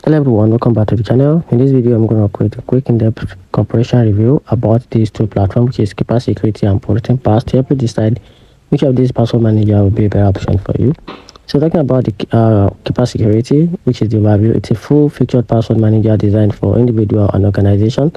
Hello everyone, welcome back to the channel. In this video, I'm going to create a quick in-depth comparison review about these two platforms, which is Keeper Security and Proton Pass, to help you decide which of these password manager will be a better option for you. So talking about the Keeper Security, which is the overview, it's a full-featured password manager designed for individual and organization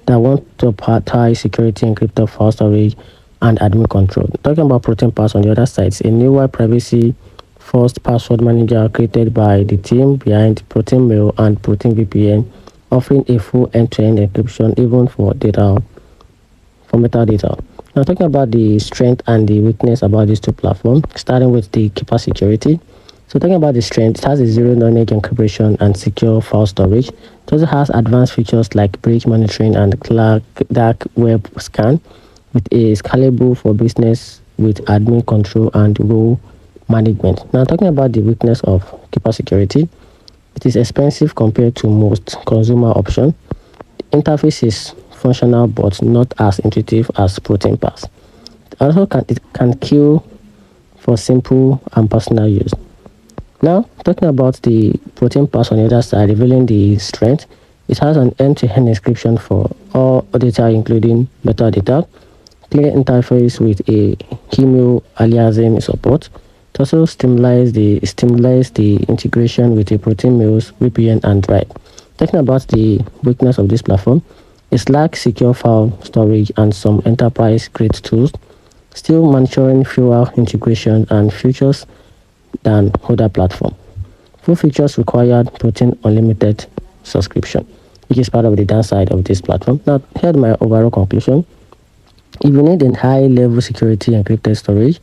that want to tie security, encrypted file storage, and admin control. Talking about Proton Pass on the other side, it's a newer privacy first password manager created by the team behind Proton Mail and Proton VPN, offering a full end-to-end encryption even for metadata. Now talking about the strength and the weakness about these two platforms, starting with the Keeper Security. So talking about the strength, it has a zero-knowledge encryption and secure file storage. It also has advanced features like breach monitoring and dark web scan, with a scalable for business with admin control and role management. Now talking about the weakness of Keeper Security, it is expensive compared to most consumer options. The interface is functional but not as intuitive as Proton Pass. It can kill for simple and personal use. Now talking about the Proton Pass on the other side, revealing the strength, it has an end-to-end encryption for all data including metadata, clear interface with a email aliasing support. It also stimulates the integration with the Proton Mail's VPN and Drive. Talking about the weakness of this platform, it lacks secure file storage and some enterprise-grade tools, still monitoring fewer integration and features than other platforms. Full features required Proton Unlimited subscription, which is part of the downside of this platform. Now, here's my overall conclusion. If you need a high-level security encrypted storage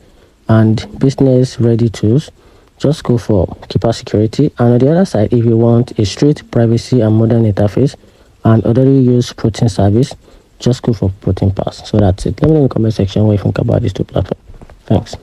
and business-ready tools, just go for Keeper Security. And on the other side, if you want a straight privacy and modern interface and already use Proton service, just go for Proton Pass. So that's it. Let me know in the comment section what you think about these two platforms. Thanks.